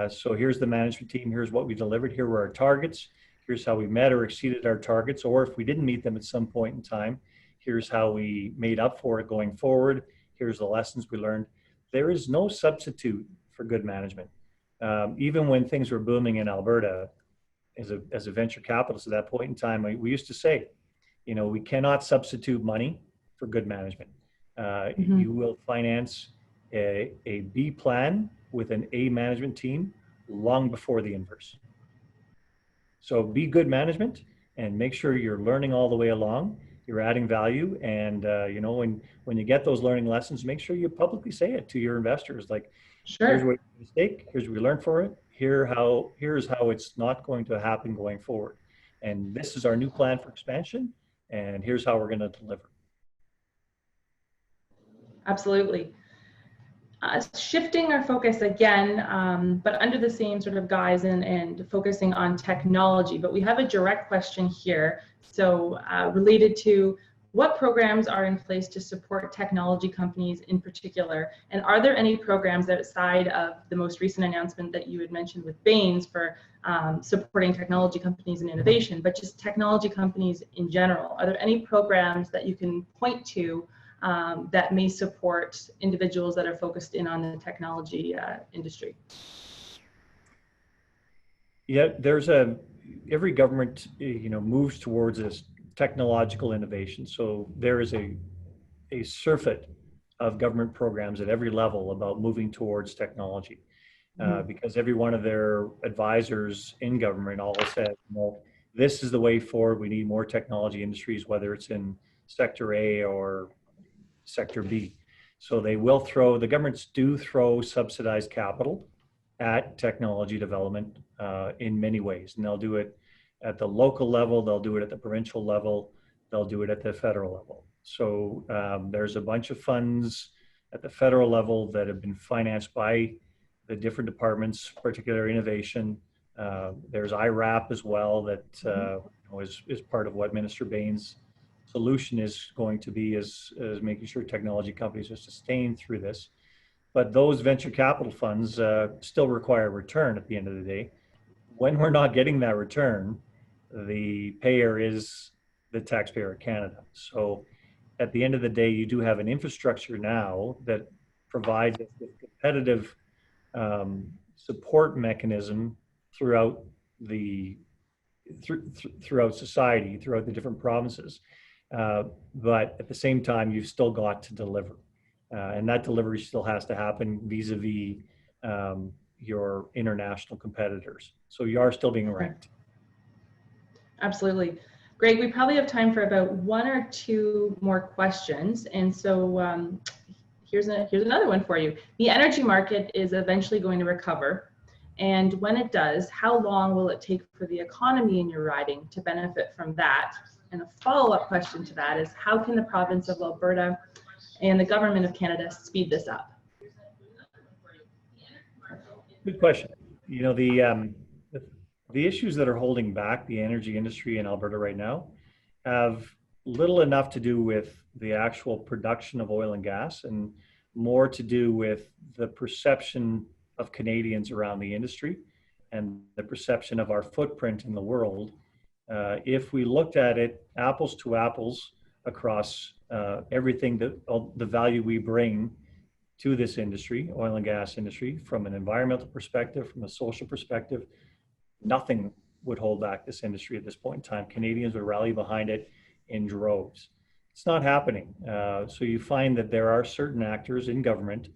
So here's the management team. Here's what we delivered. Here were our targets. Here's how we met or exceeded our targets. Or if we didn't meet them at some point in time, here's how we made up for it going forward. Here's the lessons we learned. There is no substitute for good management. Even when things were booming in Alberta, as a venture capitalist at that point in time, we used to say, we cannot substitute money for good management. You will finance a B plan with an A management team long before the inverse. So be good management and make sure you're learning all the way along. You're adding value, and when you get those learning lessons, make sure you publicly say it to your investors. Like, sure. Here's what we mistake. Here's what we learned for it. Here's how it's not going to happen going forward. And this is our new plan for expansion. And here's how we're going to deliver. Absolutely. Shifting our focus again, but under the same sort of guise and focusing on technology. But we have a direct question here. So related to what programs are in place to support technology companies in particular? And are there any programs outside of the most recent announcement that you had mentioned with Baines for supporting technology companies and innovation, but just technology companies in general? Are there any programs that you can point to that may support individuals that are focused in on the technology industry? Yeah, every government, moves towards this technological innovation. So there is a surfeit of government programs at every level about moving towards technology, because every one of their advisors in government all said, this is the way forward. We need more technology industries, whether it's in sector A or sector B. So the governments do throw subsidized capital at technology development in many ways. And they'll do it at the local level, they'll do it at the provincial level, they'll do it at the federal level. So there's a bunch of funds at the federal level that have been financed by the different departments, particularly innovation. There's IRAP as well that is part of what Minister Baines' solution is going to be, is making sure technology companies are sustained through this. But those venture capital funds still require a return at the end of the day. When we're not getting that return, the payer is the taxpayer of Canada. So at the end of the day, you do have an infrastructure now that provides a competitive support mechanism throughout throughout society, throughout the different provinces. But at the same time, you've still got to deliver. And that delivery still has to happen vis-a-vis your international competitors. So you are still being ranked. Absolutely. Greg, we probably have time for about one or two more questions. And so here's another one for you. The energy market is eventually going to recover. And when it does, how long will it take for the economy in your riding to benefit from that? And a follow-up question to that is, how can the province of Alberta and the government of Canada speed this up? Good question. The issues that are holding back the energy industry in Alberta right now have little enough to do with the actual production of oil and gas, and more to do with the perception of Canadians around the industry and the perception of our footprint in the world. If we looked at it apples to apples across everything, the value we bring to this industry, oil and gas industry, from an environmental perspective, from a social perspective, nothing would hold back this industry at this point in time. Canadians would rally behind it in droves. It's not happening. So you find that there are certain actors in government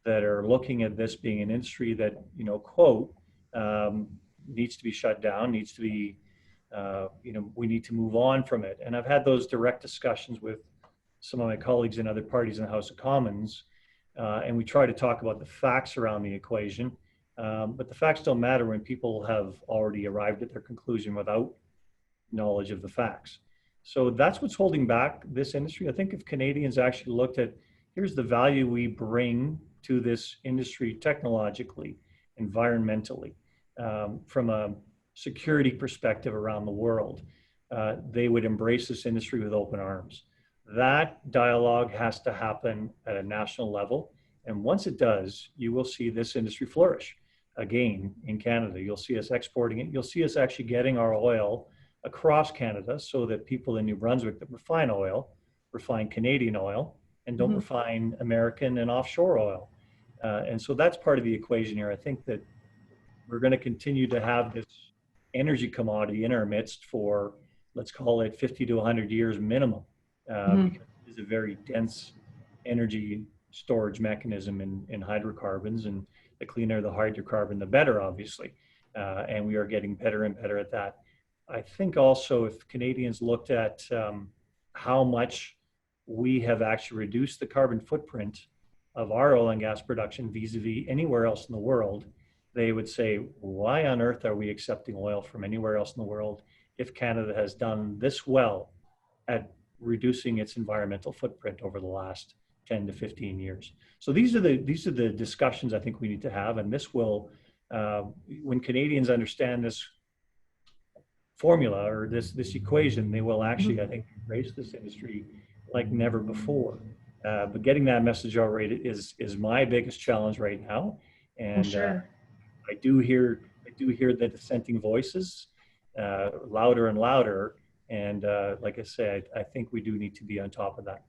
that are looking at this being an industry that, quote, needs to be shut down, needs to be, we need to move on from it. And I've had those direct discussions with some of my colleagues in other parties in the House of Commons, and we try to talk about the facts around the equation. But the facts don't matter when people have already arrived at their conclusion without knowledge of the facts. So that's what's holding back this industry. I think if Canadians actually looked at, here's the value we bring to this industry technologically, environmentally, from a security perspective around the world, they would embrace this industry with open arms. That dialogue has to happen at a national level. And once it does, you will see this industry flourish again in Canada. You'll see us exporting it. You'll see us actually getting our oil across Canada so that people in New Brunswick that refine oil, refine Canadian oil, and don't refine American and offshore oil. And so that's part of the equation here. I think that we're going to continue to have this energy commodity in our midst for, let's call it 50 to 100 years minimum, because it is a very dense energy storage mechanism in hydrocarbons, and the cleaner the hydrocarbon, the better, obviously. And we are getting better and better at that. I think also if Canadians looked at how much we have actually reduced the carbon footprint of our oil and gas production vis-a-vis anywhere else in the world, they would say, why on earth are we accepting oil from anywhere else in the world if Canada has done this well at reducing its environmental footprint over the last 10 to 15 years? So these are the discussions I think we need to have, and this will, when Canadians understand this formula or this equation, they will actually, I think, embrace this industry like never before. But getting that message out right is my biggest challenge right now, and I do hear the dissenting voices louder and louder, and like I said, I think we do need to be on top of that.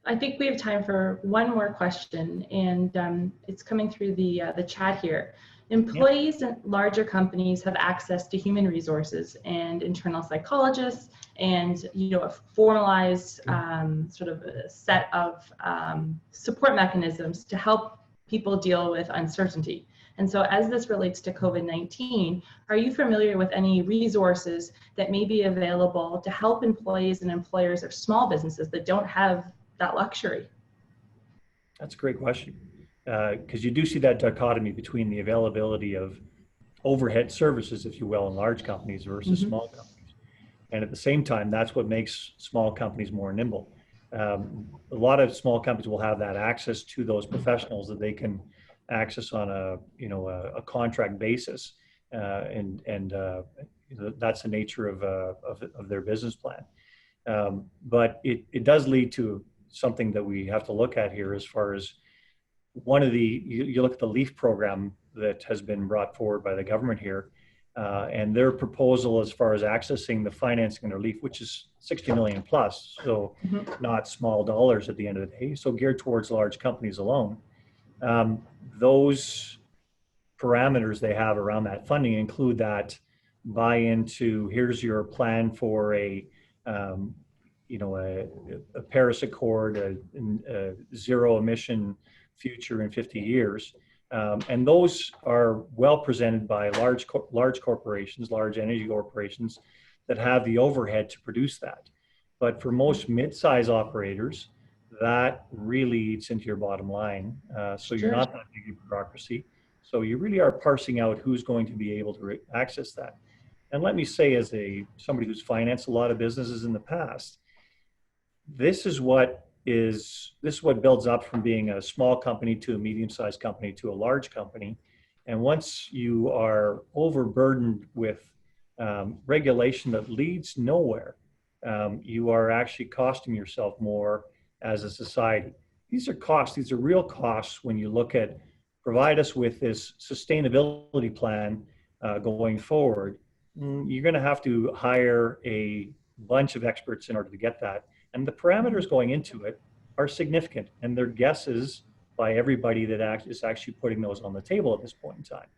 I think we have time for one more question, and it's coming through the chat here. Employees in larger companies have access to human resources and internal psychologists, and a formalized sort of a set of support mechanisms to help people deal with uncertainty. And so as this relates to COVID-19, are you familiar with any resources that may be available to help employees and employers of small businesses that don't have that luxury? That's a great question, because you do see that dichotomy between the availability of overhead services, if you will, in large companies versus small companies. And at the same time, that's what makes small companies more nimble. A lot of small companies will have that access to those professionals that they can access on a contract basis, and that's the nature of their business plan. But it does lead to something that we have to look at here, as far as you look at the LEAF program that has been brought forward by the government here, and their proposal as far as accessing the financing under LEAF, which is 60 million plus, so not small dollars at the end of the day, so geared towards large companies alone. Those parameters they have around that funding include that buy into, here's your plan for a Paris Accord, a zero emission future in 50 years. And those are well presented by large corporations, large energy corporations that have the overhead to produce that. But for most mid-size operators, that really eats into your bottom line. So you're not that big of bureaucracy. So you really are parsing out who's going to be able to access that. And let me say, as somebody who's financed a lot of businesses in the past, this is what builds up from being a small company to a medium-sized company to a large company. And once you are overburdened with regulation that leads nowhere, you are actually costing yourself more as a society. These are costs. These are real costs when you look at, provide us with this sustainability plan going forward. You're going to have to hire a bunch of experts in order to get that. And the parameters going into it are significant, and they're guesses by everybody that is actually putting those on the table at this point in time.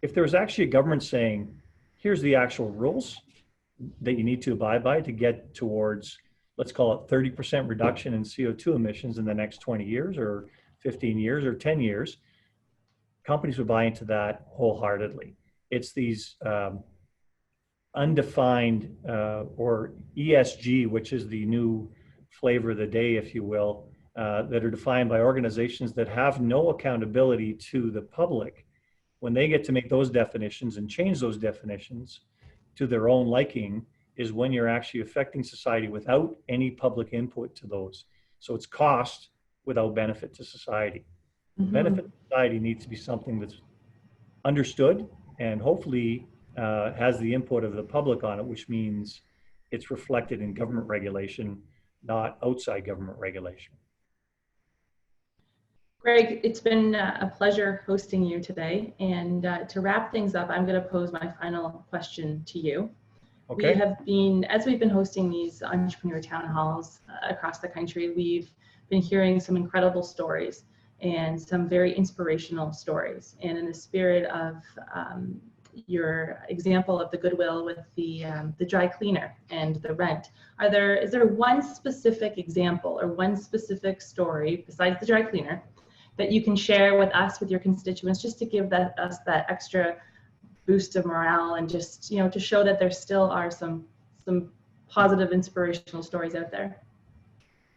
If there was actually a government saying, here's the actual rules that you need to abide by to get towards, let's call it 30% reduction in CO2 emissions in the next 20 years or 15 years or 10 years, companies would buy into that wholeheartedly. It's these undefined or ESG, which is the new flavor of the day, if you will, that are defined by organizations that have no accountability to the public. When they get to make those definitions and change those definitions to their own liking is when you're actually affecting society without any public input to those. So it's cost without benefit to society. Benefit to society needs to be something that's understood and hopefully has the input of the public on it, which means it's reflected in government regulation, not outside government regulation. Greg, it's been a pleasure hosting you today. And to wrap things up, I'm going to pose my final question to you. Okay. We have been, as we've been hosting these entrepreneur town halls across the country, we've been hearing some incredible stories and some very inspirational stories. And in the spirit of your example of the goodwill with the dry cleaner and the rent, is there one specific example or one specific story besides the dry cleaner that you can share with us, with your constituents, just to give us that extra boost of morale and just, to show that there still are some positive inspirational stories out there?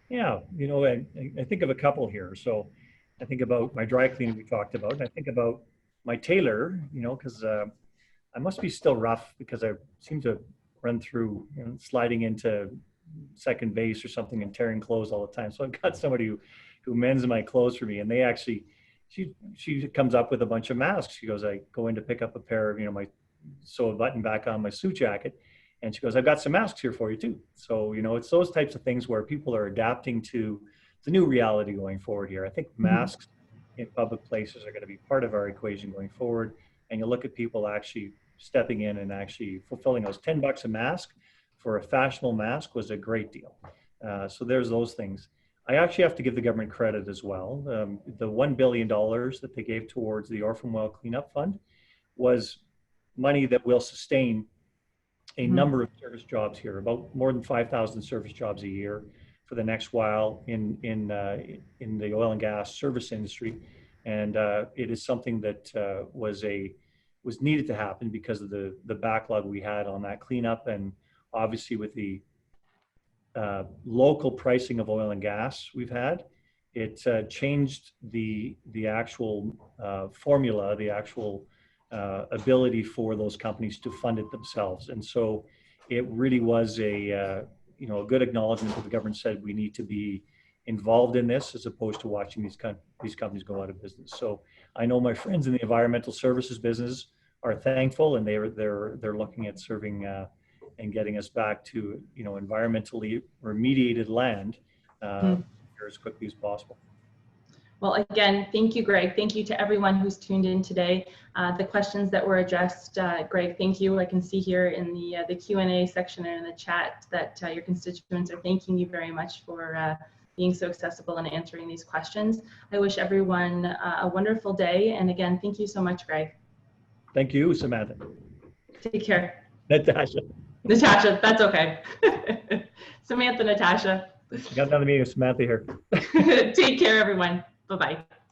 Yeah, I think of a couple here. So I think about my dry cleaning we talked about, and I think about my tailor, because I must be still rough because I seem to run through, sliding into second base or something and tearing clothes all the time. So I've got somebody who mends my clothes for me, and they actually, she comes up with a bunch of masks. She goes, I go in to pick up a pair of, sew a button back on my suit jacket. And she goes, I've got some masks here for you too. So, it's those types of things where people are adapting to the new reality going forward here. I think masks in public places are going to be part of our equation going forward. And you look at people actually stepping in and actually fulfilling those. $10 a mask for a fashionable mask was a great deal. So there's those things. I actually have to give the government credit as well. The $1 billion that they gave towards the Orphan Well Cleanup Fund was money that will sustain a number of service jobs here, about more than 5,000 service jobs a year for the next while in the oil and gas service industry. And it is something that was needed to happen because of the backlog we had on that cleanup, and obviously with the local pricing of oil and gas we've had, it changed the actual formula, the actual ability for those companies to fund it themselves. And so it really was a good acknowledgement that the government said we need to be involved in this as opposed to watching these companies go out of business. So I know my friends in the environmental services business are thankful, and they're looking at serving and getting us back to environmentally remediated land here as quickly as possible. Well, again, thank you, Greg. Thank you to everyone who's tuned in today. The questions that were addressed, Greg, thank you. I can see here in the Q&A section and in the chat that your constituents are thanking you very much for being so accessible and answering these questions. I wish everyone a wonderful day. And again, thank you so much, Greg. Thank you, Samantha. Take care. Natasha, that's okay. Samantha, Natasha. Got another meeting with Samantha here. Take care, everyone. Bye-bye.